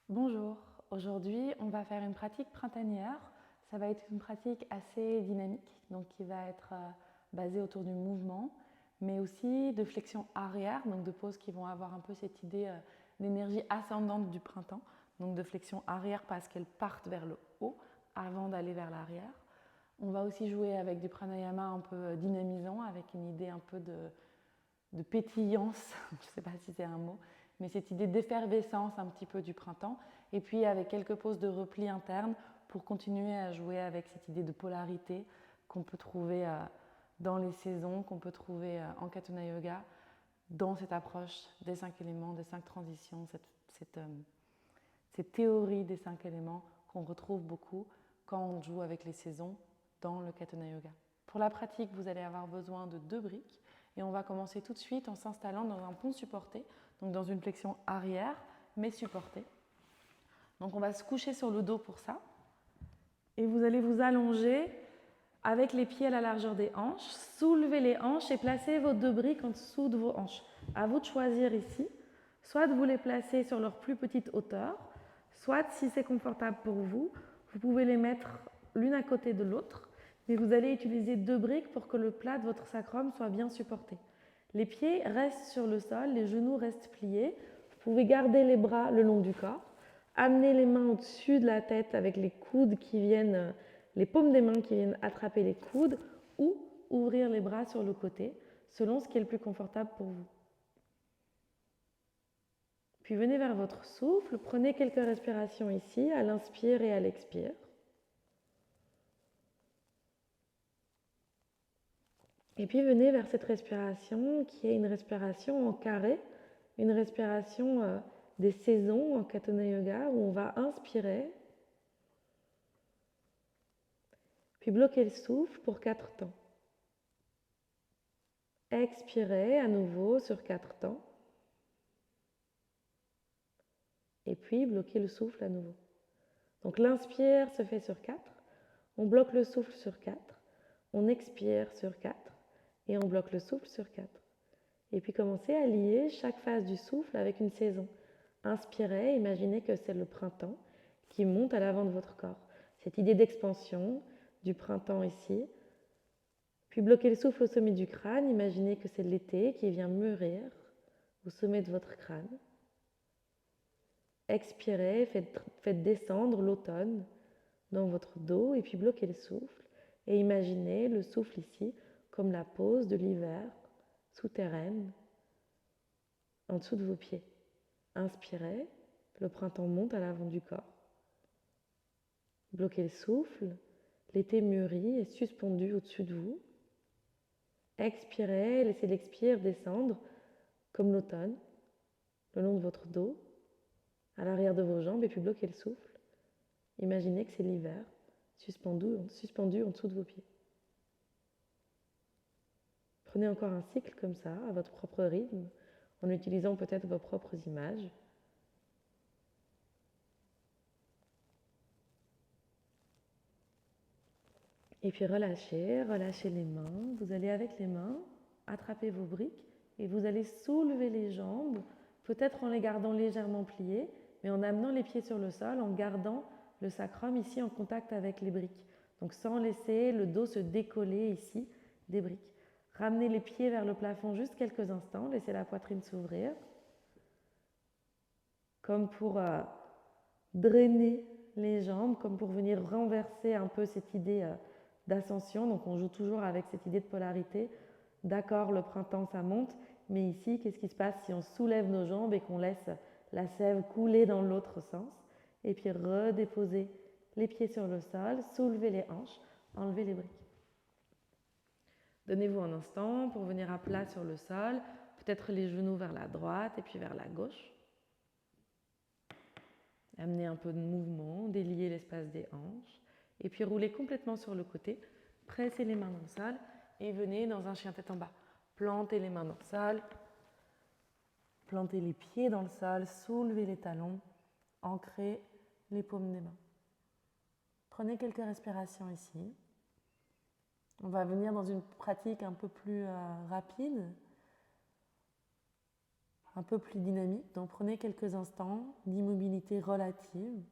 Bonjour, aujourd'hui on va faire une pratique printanière. Ça va être une pratique assez dynamique, donc qui va être basée autour du mouvement, mais aussi de flexion arrière, donc de poses qui vont avoir un peu cette idée d'énergie ascendante du printemps, donc de flexion arrière parce qu'elles partent vers le haut avant d'aller vers l'arrière. On va aussi jouer avec du pranayama un peu dynamisant, avec une idée un peu de pétillance, je ne sais pas si c'est un mot, mais cette idée d'effervescence un petit peu du printemps, et puis avec quelques poses de repli interne pour continuer à jouer avec cette idée de polarité qu'on peut trouver dans les saisons, qu'on peut trouver en Katuna Yoga, dans cette approche des 5 éléments, des 5 transitions, cette théorie des 5 éléments qu'on retrouve beaucoup quand on joue avec les saisons dans le Katuna Yoga. Pour la pratique, vous allez avoir besoin de 2 briques et on va commencer tout de suite en s'installant dans un pont supporté, donc dans une flexion arrière mais supportée. Donc on va se coucher sur le dos pour ça et vous allez vous allonger avec les pieds à la largeur des hanches, soulevez les hanches et placez vos 2 briques en dessous de vos hanches. À vous de choisir ici, soit de vous les placer sur leur plus petite hauteur, soit si c'est confortable pour vous, vous pouvez les mettre l'une à côté de l'autre, mais vous allez utiliser 2 briques pour que le plat de votre sacrum soit bien supporté. Les pieds restent sur le sol, les genoux restent pliés, vous pouvez garder les bras le long du corps, amener les mains au-dessus de la tête avec les coudes qui viennent, les paumes des mains qui viennent attraper les coudes ou ouvrir les bras sur le côté, selon ce qui est le plus confortable pour vous. Puis venez vers votre souffle, prenez quelques respirations ici, à l'inspire et à l'expire. Et puis venez vers cette respiration qui est une respiration en carré, une respiration des saisons en Katuna Yoga où on va inspirer, puis bloquer le souffle pour 4 temps. Expirez à nouveau sur 4 temps. Et puis bloquer le souffle à nouveau. Donc l'inspire se fait sur 4, on bloque le souffle sur 4, on expire sur 4 et on bloque le souffle sur 4. Et puis commencez à lier chaque phase du souffle avec une saison. Inspirez, imaginez que c'est le printemps qui monte à l'avant de votre corps. Cette idée d'expansion du printemps ici. Puis bloquez le souffle au sommet du crâne, imaginez que c'est l'été qui vient mûrir au sommet de votre crâne. Expirez, faites descendre l'automne dans votre dos et puis bloquez le souffle et imaginez le souffle ici comme la pause de l'hiver souterraine en dessous de vos pieds. Inspirez, le printemps monte à l'avant du corps. Bloquez le souffle, l'été mûrit et suspendu au-dessus de vous. Expirez, laissez l'expire descendre comme l'automne le long de votre dos, à l'arrière de vos jambes et puis bloquez le souffle. Imaginez que c'est l'hiver suspendu en dessous de vos pieds. Prenez encore un cycle comme ça, à votre propre rythme, en utilisant peut-être vos propres images. Et puis relâchez les mains. Vous allez avec les mains attraper vos briques et vous allez soulever les jambes, peut-être en les gardant légèrement pliées, mais en amenant les pieds sur le sol, en gardant le sacrum ici en contact avec les briques. Donc sans laisser le dos se décoller ici des briques. Ramenez les pieds vers le plafond juste quelques instants, laissez la poitrine s'ouvrir, comme pour drainer les jambes, comme pour venir renverser un peu cette idée d'ascension. Donc on joue toujours avec cette idée de polarité. D'accord, le printemps ça monte, mais ici, qu'est-ce qui se passe si on soulève nos jambes et qu'on laisse la sève couler dans l'autre sens? Et puis redéposer les pieds sur le sol, soulever les hanches, enlever les briques. Donnez-vous un instant pour venir à plat sur le sol, peut-être les genoux vers la droite et puis vers la gauche. Amenez un peu de mouvement, déliez l'espace des hanches et puis roulez complètement sur le côté. Pressez les mains dans le sol et venez dans un chien tête en bas. Plantez les mains dans le sol, plantez les pieds dans le sol, soulevez les talons, ancrez les paumes des mains. Prenez quelques respirations ici. On va venir dans une pratique un peu plus rapide. un peu plus dynamique. Donc prenez quelques instants d'immobilité relative.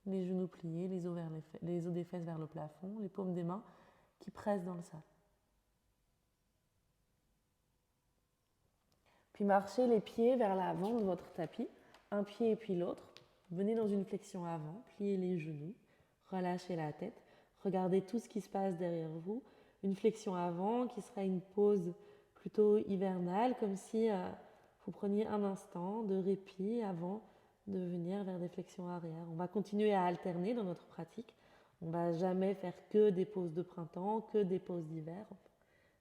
Les genoux pliés, les os des fesses vers le plafond, les paumes des mains qui pressent dans le sol. Puis marchez les pieds vers l'avant de votre tapis, un pied et puis l'autre. Venez dans une flexion avant, pliez les genoux, relâchez la tête, regardez tout ce qui se passe derrière vous. Une flexion avant qui sera une pause plutôt hivernale, comme si vous preniez un instant de répit avant de venir vers des flexions arrière. On va continuer à alterner dans notre pratique. On ne va jamais faire que des pauses de printemps, que des pauses d'hiver.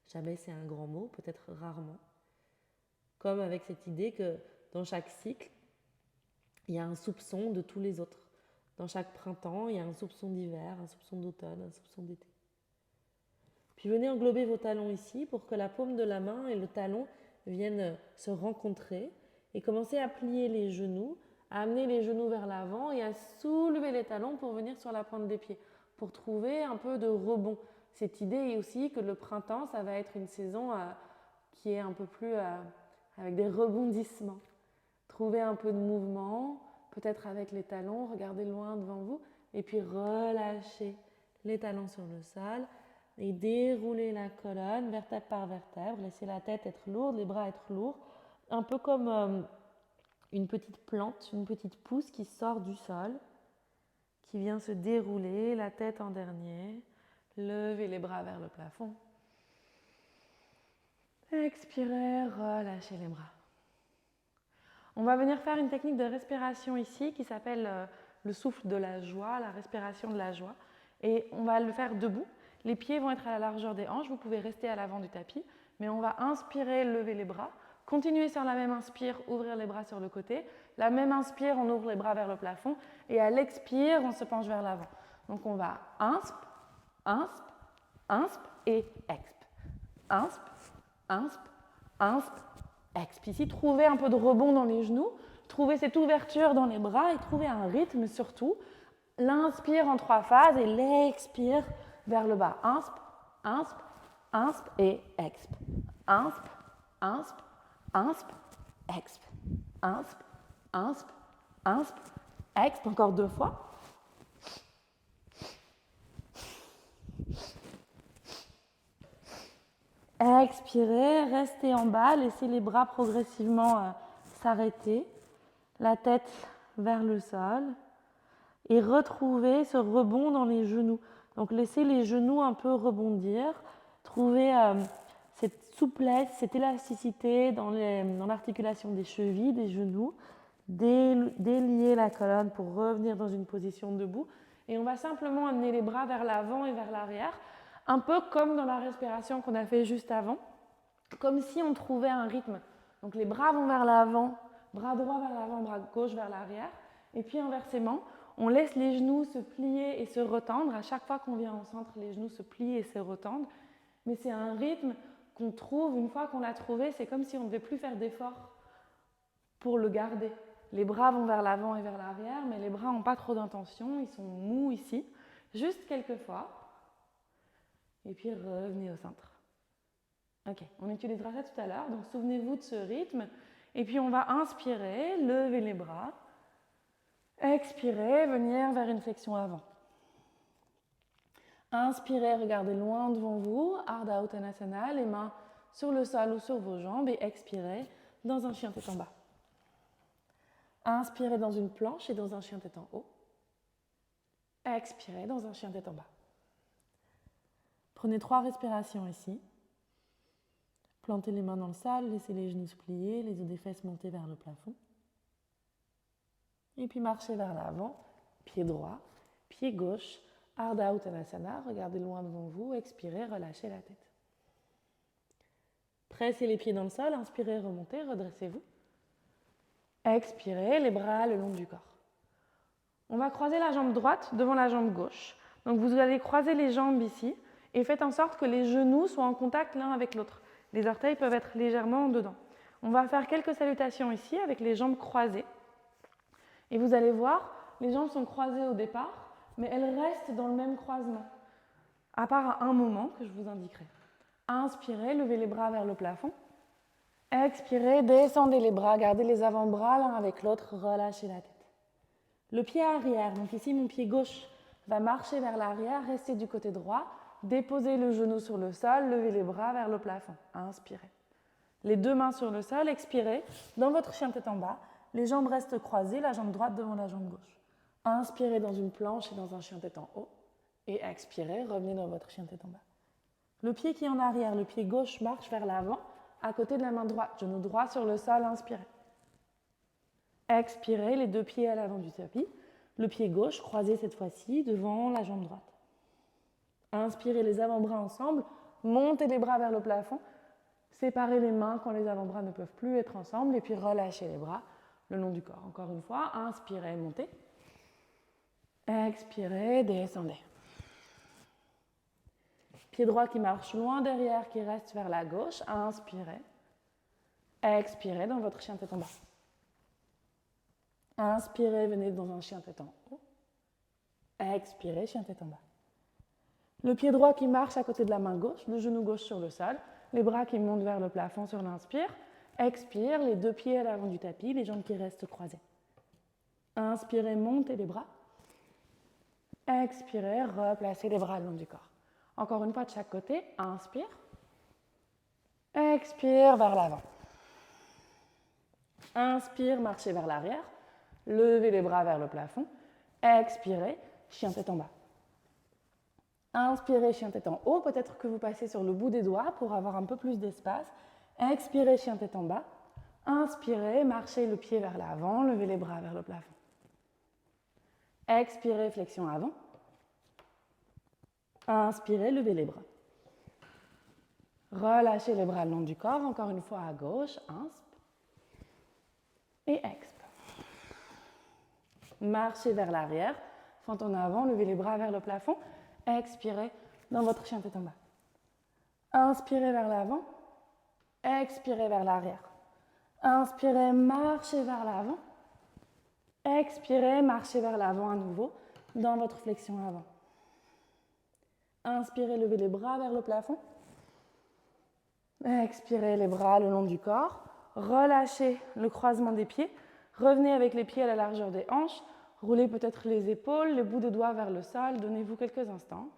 Jamais, c'est un grand mot, peut-être rarement. Comme avec cette idée que dans chaque cycle, il y a un soupçon de tous les autres. Dans chaque printemps, il y a un soupçon d'hiver, un soupçon d'automne, un soupçon d'été. Puis venez englober vos talons ici pour que la paume de la main et le talon viennent se rencontrer et commencer à plier les genoux, à amener les genoux vers l'avant et à soulever les talons pour venir sur la pointe des pieds, pour trouver un peu de rebond. Cette idée est aussi que le printemps, ça va être une saison qui est un peu plus avec des rebondissements. Trouvez un peu de mouvement, peut-être avec les talons, regardez loin devant vous et puis relâchez les talons sur le sol et déroulez la colonne vertèbre par vertèbre. Laissez la tête être lourde, les bras être lourds, un peu comme une petite plante, une petite pousse qui sort du sol, qui vient se dérouler, la tête en dernier. Levez les bras vers le plafond. Expirez, relâchez les bras. On va venir faire une technique de respiration ici qui s'appelle le souffle de la joie, la respiration de la joie. Et on va le faire debout. Les pieds vont être à la largeur des hanches. Vous pouvez rester à l'avant du tapis. Mais on va inspirer, lever les bras. Continuer sur la même inspire, ouvrir les bras sur le côté. La même inspire, on ouvre les bras vers le plafond. Et à l'expire, on se penche vers l'avant. Donc on va insp, insp, insp et exp. Insp, insp, insp, exp. Ici, trouvez un peu de rebond dans les genoux, trouvez cette ouverture dans les bras et trouvez un rythme surtout. L'inspire en 3 phases et l'expire vers le bas. Insp, insp, insp et exp. Insp, insp, insp, exp. Insp, insp, insp, exp. Encore 2 fois. Expirez, restez en bas, laissez les bras progressivement s'arrêter, la tête vers le sol et retrouvez ce rebond dans les genoux. Donc laissez les genoux un peu rebondir, trouvez cette souplesse, cette élasticité dans l'articulation des chevilles, des genoux, délier la colonne pour revenir dans une position debout et on va simplement amener les bras vers l'avant et vers l'arrière. Un peu comme dans la respiration qu'on a fait juste avant, comme si on trouvait un rythme. Donc les bras vont vers l'avant, bras droit vers l'avant, bras gauche vers l'arrière. Et puis inversement, on laisse les genoux se plier et se retendre. À chaque fois qu'on vient au centre, les genoux se plient et se retendent. Mais c'est un rythme qu'on trouve, une fois qu'on l'a trouvé, c'est comme si on ne devait plus faire d'efforts pour le garder. Les bras vont vers l'avant et vers l'arrière, mais les bras n'ont pas trop d'intention, ils sont mous ici. Juste quelques fois. Et puis revenez au centre. Ok, on utilisera ça tout à l'heure, donc souvenez-vous de ce rythme. Et puis on va inspirer, lever les bras. Expirez, venir vers une flexion avant. Inspirez, regardez loin devant vous, Ardha Uttanasana, les mains sur le sol ou sur vos jambes et expirez dans un chien tête en bas. Inspirez dans une planche et dans un chien tête en haut. Expirez dans un chien tête en bas. Prenez 3 respirations ici. Plantez les mains dans le sol, laissez les genoux se plier, les os des fesses monter vers le plafond. Et puis marchez vers l'avant, pied droit, pied gauche, Ardha Uttanasana, regardez loin devant vous, expirez, relâchez la tête. Pressez les pieds dans le sol, inspirez, remontez, redressez-vous. Expirez, les bras le long du corps. On va croiser la jambe droite devant la jambe gauche. Donc vous allez croiser les jambes ici. Et faites en sorte que les genoux soient en contact l'un avec l'autre. Les orteils peuvent être légèrement en dedans. On va faire quelques salutations ici avec les jambes croisées. Et vous allez voir, les jambes sont croisées au départ, mais elles restent dans le même croisement, à part à un moment que je vous indiquerai. Inspirez, levez les bras vers le plafond. Expirez, descendez les bras, gardez les avant-bras l'un avec l'autre, relâchez la tête. Le pied arrière, donc ici mon pied gauche va marcher vers l'arrière, restez du côté droit, déposez le genou sur le sol, levez les bras vers le plafond. Inspirez. Les deux mains sur le sol, expirez. Dans votre chien tête en bas, les jambes restent croisées, la jambe droite devant la jambe gauche. Inspirez dans une planche et dans un chien tête en haut. Et expirez, revenez dans votre chien tête en bas. Le pied qui est en arrière, le pied gauche marche vers l'avant, à côté de la main droite. Genou droit sur le sol, inspirez. Expirez, les deux pieds à l'avant du tapis. Le pied gauche croisé cette fois-ci devant la jambe droite. Inspirez les avant-bras ensemble, montez les bras vers le plafond. Séparez les mains quand les avant-bras ne peuvent plus être ensemble et puis relâchez les bras le long du corps. Encore une fois, inspirez, montez. Expirez, descendez. Pied droit qui marche loin derrière, qui reste vers la gauche. Inspirez. Expirez dans votre chien tête en bas. Inspirez, venez dans un chien tête en haut. Expirez, chien tête en bas. Le pied droit qui marche à côté de la main gauche, le genou gauche sur le sol. Les bras qui montent vers le plafond sur l'inspire. Expire, les deux pieds à l'avant du tapis, les jambes qui restent croisées. Inspirez, montez les bras. Expirez, replacez les bras le long du corps. Encore une fois de chaque côté. Inspire. Expire vers l'avant. Inspire, marchez vers l'arrière. Levez les bras vers le plafond. Expirez, chien tête en bas. Inspirez, chien tête en haut. Peut-être que vous passez sur le bout des doigts pour avoir un peu plus d'espace. Expirez, chien tête en bas. Inspirez, marchez le pied vers l'avant. Levez les bras vers le plafond. Expirez, flexion avant. Inspirez, levez les bras. Relâchez les bras le long du corps. Encore une fois à gauche. Insp. Et exp. Marchez vers l'arrière. Fente en avant. Levez les bras vers le plafond. Expirez dans votre chien tête en bas. Inspirez vers l'avant. Expirez vers l'arrière. Inspirez, marchez vers l'avant. Expirez, marchez vers l'avant à nouveau dans votre flexion avant. Inspirez, levez les bras vers le plafond. Expirez les bras le long du corps. Relâchez le croisement des pieds. Revenez avec les pieds à la largeur des hanches. Roulez peut-être les épaules, les bouts des doigts vers le sol. Donnez-vous quelques instants.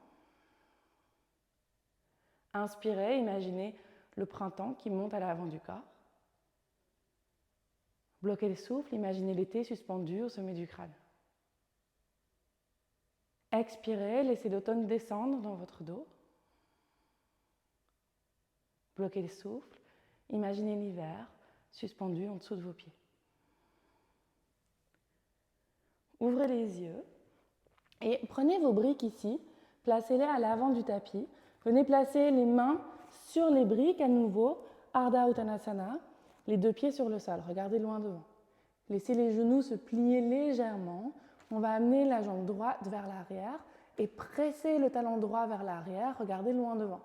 Inspirez, imaginez le printemps qui monte à l'avant du corps. Bloquez le souffle, imaginez l'été suspendu au sommet du crâne. Expirez, laissez l'automne descendre dans votre dos. Bloquez le souffle, imaginez l'hiver suspendu en dessous de vos pieds. Ouvrez les yeux et prenez vos briques ici, placez-les à l'avant du tapis. Venez placer les mains sur les briques à nouveau, Ardha Uttanasana, les deux pieds sur le sol, regardez loin devant. Laissez les genoux se plier légèrement. On va amener la jambe droite vers l'arrière et presser le talon droit vers l'arrière, regardez loin devant.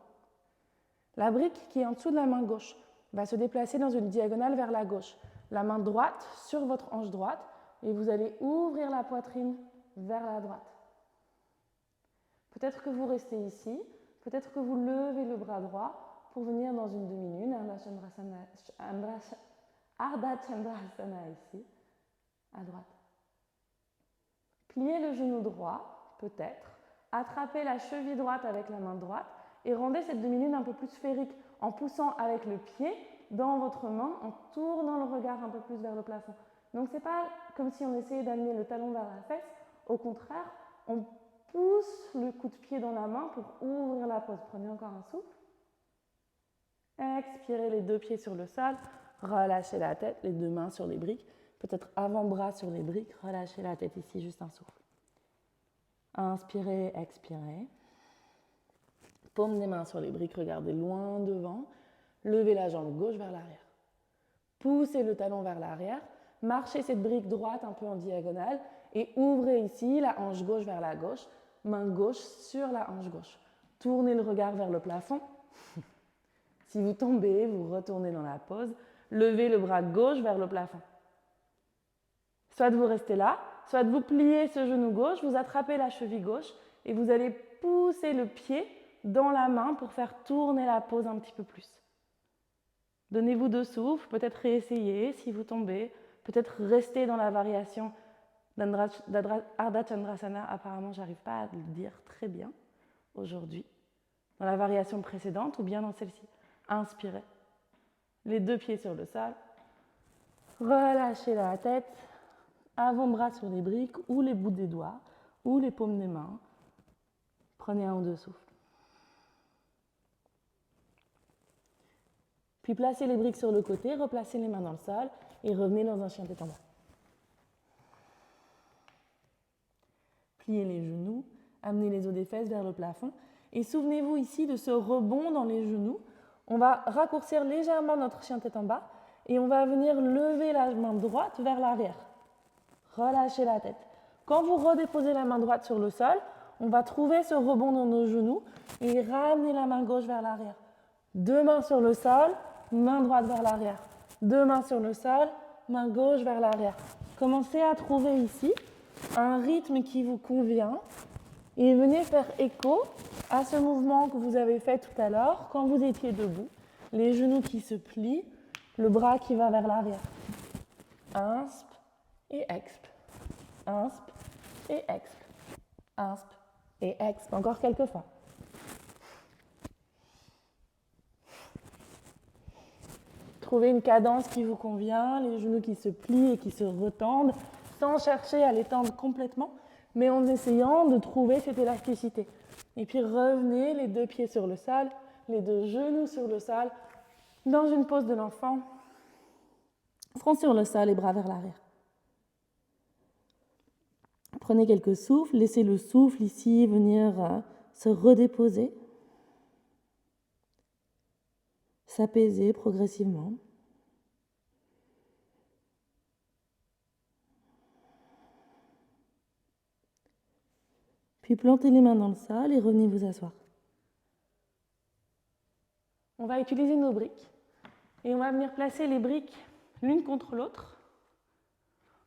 La brique qui est en dessous de la main gauche va se déplacer dans une diagonale vers la gauche. La main droite sur votre hanche droite et vous allez ouvrir la poitrine vers la droite. Peut-être que vous restez ici, peut-être que vous levez le bras droit pour venir dans une demi-lune, Ardha Chandrasana ici, à droite. Pliez le genou droit, peut-être. Attrapez la cheville droite avec la main droite et rendez cette demi-lune un peu plus sphérique en poussant avec le pied dans votre main, en tournant le regard un peu plus vers le plafond. Donc ce n'est pas comme si on essayait d'amener le talon vers la fesse. Au contraire, on pousse le coup de pied dans la main pour ouvrir la pose. Prenez encore un souffle. Expirez les deux pieds sur le sol. Relâchez la tête, les deux mains sur les briques. Peut-être avant-bras sur les briques. Relâchez la tête ici, juste un souffle. Inspirez, expirez. Paume des mains sur les briques, regardez loin devant. Levez la jambe gauche vers l'arrière. Poussez le talon vers l'arrière. Marchez cette brique droite un peu en diagonale et ouvrez ici la hanche gauche vers la gauche, main gauche sur la hanche gauche. Tournez le regard vers le plafond. Si vous tombez, vous retournez dans la pose. Levez le bras gauche vers le plafond. Soit vous restez là, soit vous pliez ce genou gauche, vous attrapez la cheville gauche et vous allez pousser le pied dans la main pour faire tourner la pose un petit peu plus. Donnez-vous 2 souffles, peut-être réessayer si vous tombez, peut-être rester dans la variation d'Ardha Chandrasana. Apparemment, je n'arrive pas à le dire très bien aujourd'hui. Dans la variation précédente ou bien dans celle-ci. Inspirez. Les 2 pieds sur le sol. Relâchez la tête. Avant-bras sur les briques ou les bouts des doigts ou les paumes des mains. Prenez 1 ou 2 souffles. Puis placez les briques sur le côté, replacez les mains dans le sol et revenez dans un chien tête en bas. Pliez les genoux, amenez les os des fesses vers le plafond et souvenez-vous ici de ce rebond dans les genoux. On va raccourcir légèrement notre chien tête en bas et on va venir lever la main droite vers l'arrière. Relâchez la tête. Quand vous redéposez la main droite sur le sol, on va trouver ce rebond dans nos genoux et ramener la main gauche vers l'arrière. 2 mains sur le sol, main droite vers l'arrière. 2 mains sur le sol, main gauche vers l'arrière. Commencez à trouver ici un rythme qui vous convient et venez faire écho à ce mouvement que vous avez fait tout à l'heure quand vous étiez debout. Les genoux qui se plient, le bras qui va vers l'arrière. Inspe et expe. Inspe et expe. Inspe et expe. Encore quelques fois. Trouvez une cadence qui vous convient, les genoux qui se plient et qui se retendent, sans chercher à les tendre complètement, mais en essayant de trouver cette élasticité. Et puis revenez les 2 pieds sur le sol, les 2 genoux sur le sol, dans une pose de l'enfant, front sur le sol et bras vers l'arrière. Prenez quelques souffles, laissez le souffle ici venir se redéposer, s'apaiser progressivement. Puis plantez les mains dans le sol et revenez vous asseoir. On va utiliser nos briques et on va venir placer les briques l'une contre l'autre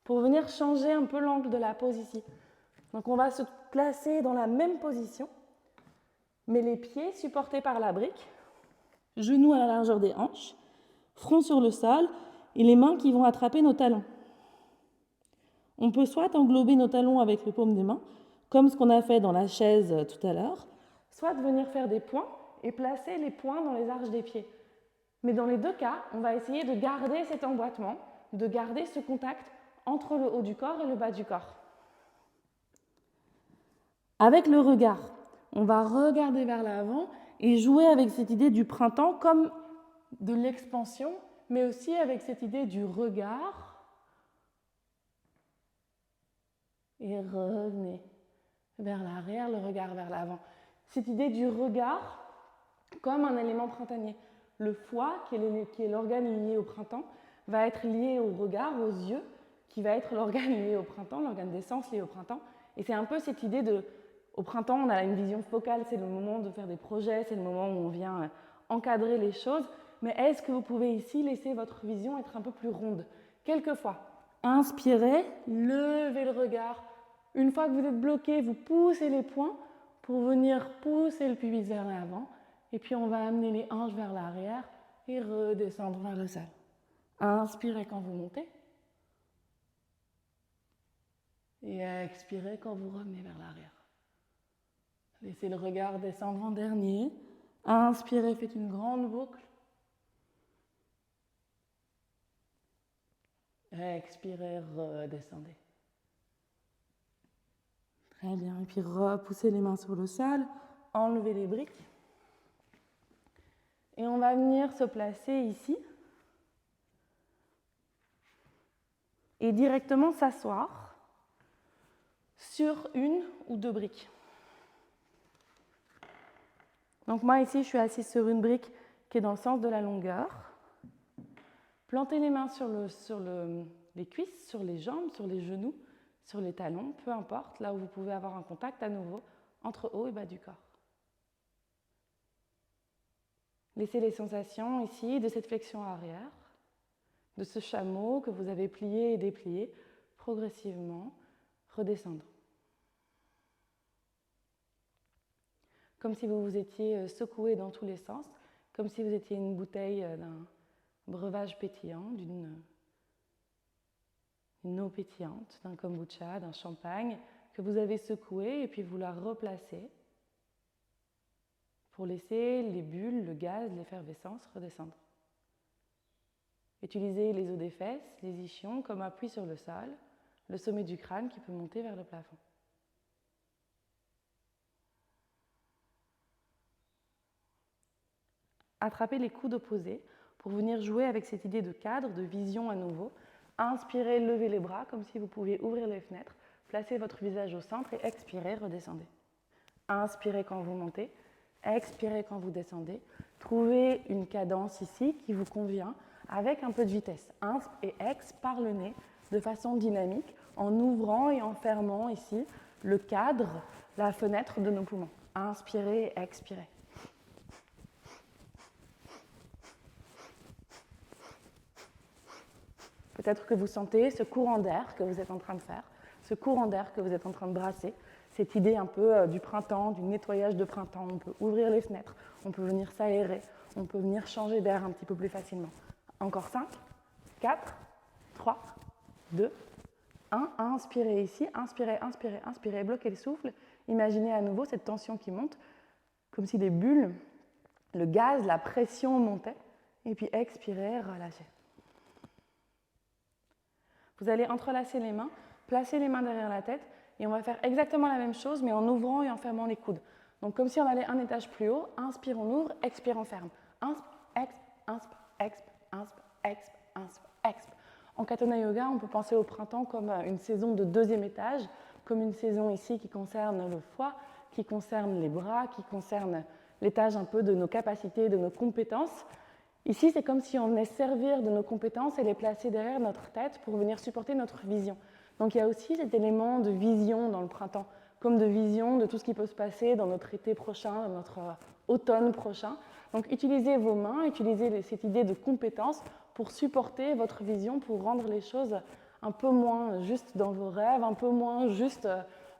pour venir changer un peu l'angle de la pose ici. Donc on va se placer dans la même position, mais les pieds supportés par la brique, genoux à la largeur des hanches, front sur le sol et les mains qui vont attraper nos talons. On peut soit englober nos talons avec les paumes des mains, comme ce qu'on a fait dans la chaise tout à l'heure, soit venir faire des points et placer les poings dans les arches des pieds. Mais dans les 2 cas, on va essayer de garder cet emboîtement, de garder ce contact entre le haut du corps et le bas du corps. Avec le regard, on va regarder vers l'avant et jouer avec cette idée du printemps comme de l'expansion, mais aussi avec cette idée du regard. Et revenez vers l'arrière, le regard vers l'avant. Cette idée du regard comme un élément printanier. Le foie, qui est l'organe lié au printemps, va être lié au regard, aux yeux, qui va être l'organe lié au printemps, l'organe des sens lié au printemps. Et c'est un peu cette idée de, au printemps, on a une vision focale, c'est le moment de faire des projets, c'est le moment où on vient encadrer les choses. Mais est-ce que vous pouvez ici laisser votre vision être un peu plus ronde? Quelquefois, inspirez, levez le regard. Une fois que vous êtes bloqué, vous poussez les poings pour venir pousser le pubis vers l'avant. Et puis on va amener les hanches vers l'arrière et redescendre vers le sol. Inspirez quand vous montez. Et expirez quand vous revenez vers l'arrière. Laissez le regard descendre en dernier. Inspirez, faites une grande boucle. Expirez, redescendez. Très bien. Et puis repoussez les mains sur le sol. Enlevez les briques. Et on va venir se placer ici. Et directement s'asseoir sur 1 ou 2 briques. Donc moi ici, je suis assise sur une brique qui est dans le sens de la longueur. Plantez les mains sur les cuisses, sur les jambes, sur les genoux, sur les talons, peu importe, là où vous pouvez avoir un contact à nouveau entre haut et bas du corps. Laissez les sensations ici de cette flexion arrière, de ce chameau que vous avez plié et déplié, progressivement redescendre. Comme si vous vous étiez secoué dans tous les sens, comme si vous étiez une bouteille breuvage pétillant, d'une eau pétillante, d'un kombucha, d'un champagne que vous avez secoué et puis vous la replacez pour laisser les bulles, le gaz, l'effervescence redescendre. Utilisez les os des fesses, les ischions comme appui sur le sol, le sommet du crâne qui peut monter vers le plafond. Attrapez les coudes opposés pour venir jouer avec cette idée de cadre, de vision à nouveau. Inspirez, levez les bras comme si vous pouviez ouvrir les fenêtres. Placez votre visage au centre et expirez, redescendez. Inspirez quand vous montez, expirez quand vous descendez. Trouvez une cadence ici qui vous convient avec un peu de vitesse. Inspire et exp par le nez de façon dynamique en ouvrant et en fermant ici le cadre, la fenêtre de nos poumons. Inspirez et expirez. Peut-être que vous sentez ce courant d'air que vous êtes en train de faire, ce courant d'air que vous êtes en train de brasser, cette idée un peu du printemps, du nettoyage de printemps. On peut ouvrir les fenêtres, on peut venir s'aérer, on peut venir changer d'air un petit peu plus facilement. Encore 5, 4, 3, 2, 1. Inspirez ici, inspirez, inspirez, inspirez, bloquez le souffle. Imaginez à nouveau cette tension qui monte, comme si les bulles, le gaz, la pression montaient. Et puis expirez, relâchez. Vous allez entrelacer les mains, placer les mains derrière la tête et on va faire exactement la même chose mais en ouvrant et en fermant les coudes. Donc comme si on allait un étage plus haut, inspire, on ouvre, expire, on ferme. Inspire, exp, inspire, exp, inspire, exp, inspire, exp. En Katana Yoga, on peut penser au printemps comme une saison de deuxième étage, comme une saison ici qui concerne le foie, qui concerne les bras, qui concerne l'étage un peu de nos capacités, de nos compétences. Ici, c'est comme si on venait servir de nos compétences et les placer derrière notre tête pour venir supporter notre vision. Donc il y a aussi cet élément de vision dans le printemps, comme de vision de tout ce qui peut se passer dans notre été prochain, dans notre automne prochain. Donc utilisez vos mains, utilisez cette idée de compétence pour supporter votre vision, pour rendre les choses un peu moins juste dans vos rêves, un peu moins juste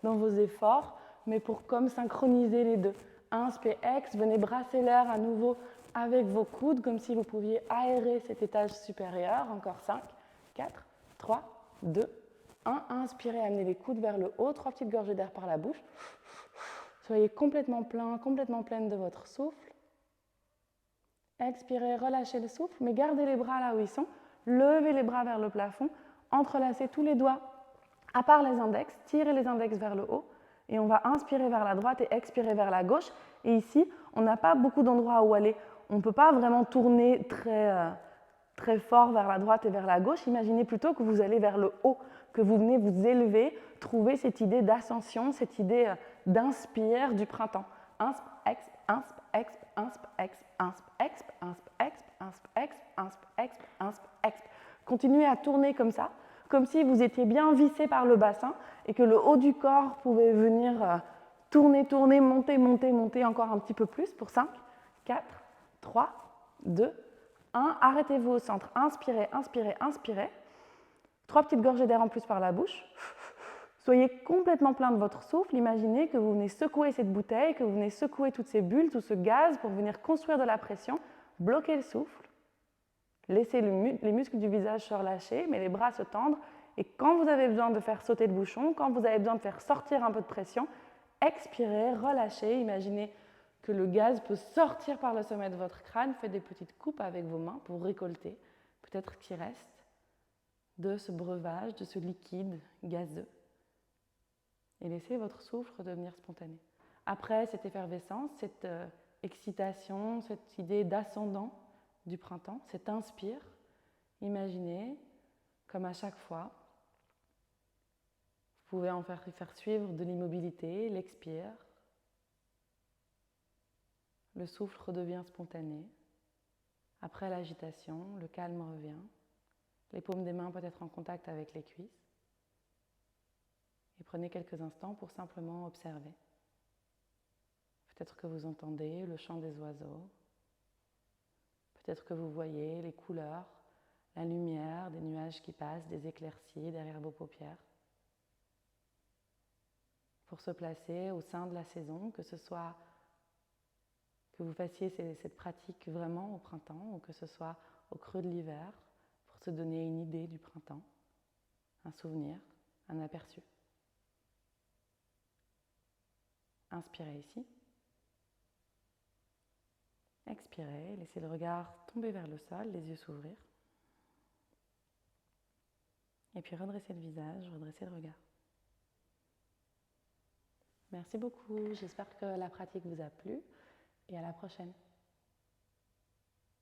dans vos efforts, mais pour comme synchroniser les deux. Inspire, exp, venez brasser l'air à nouveau avec vos coudes, comme si vous pouviez aérer cet étage supérieur. Encore 5, 4, 3, 2, 1. Inspirez, amenez les coudes vers le haut, 3 petites gorgées d'air par la bouche. Soyez complètement plein, complètement pleine de votre souffle. Expirez, relâchez le souffle, mais gardez les bras là où ils sont. Levez les bras vers le plafond, entrelacez tous les doigts à part les index, tirez les index vers le haut. Et on va inspirer vers la droite et expirer vers la gauche. Et ici, on n'a pas beaucoup d'endroits où aller. On ne peut pas vraiment tourner très fort vers la droite et vers la gauche. Imaginez plutôt que vous allez vers le haut, que vous venez vous élever, trouver cette idée d'ascension, cette idée d'inspire du printemps. Insp, exp, insp, exp, insp, exp, insp, exp, insp, exp, insp, exp, insp, exp, insp, exp. Continuez à tourner comme ça, comme si vous étiez bien vissé par le bassin et que le haut du corps pouvait venir tourner, tourner, monter, monter, monter encore un petit peu plus pour 5, 4, 3, 2, 1. Arrêtez-vous au centre. Inspirez, inspirez, inspirez. 3 petites gorgées d'air en plus par la bouche. Soyez complètement plein de votre souffle. Imaginez que vous venez secouer cette bouteille, que vous venez secouer toutes ces bulles, tout ce gaz pour venir construire de la pression. Bloquez le souffle. Laissez les muscles du visage se relâcher, mais les bras se tendre. Et quand vous avez besoin de faire sauter le bouchon, quand vous avez besoin de faire sortir un peu de pression, expirez, relâchez. Imaginez que le gaz peut sortir par le sommet de votre crâne. Faites des petites coupes avec vos mains pour récolter peut-être ce qui reste de ce breuvage, de ce liquide gazeux. Et laissez votre souffle devenir spontané. Après cette effervescence, cette excitation, cette idée d'ascendant du printemps, cet inspire, imaginez comme à chaque fois, vous pouvez en faire suivre de l'immobilité, l'expire. Le souffle redevient spontané. Après l'agitation, le calme revient. Les paumes des mains peuvent être en contact avec les cuisses. Et prenez quelques instants pour simplement observer. Peut-être que vous entendez le chant des oiseaux. Peut-être que vous voyez les couleurs, la lumière, des nuages qui passent, des éclaircies derrière vos paupières. Pour se placer au sein de la saison, que ce soit que vous fassiez cette pratique vraiment au printemps ou que ce soit au creux de l'hiver pour se donner une idée du printemps, un souvenir, un aperçu. Inspirez ici. Expirez, laissez le regard tomber vers le sol, les yeux s'ouvrir. Et puis redressez le visage, redressez le regard. Merci beaucoup, j'espère que la pratique vous a plu et à la prochaine.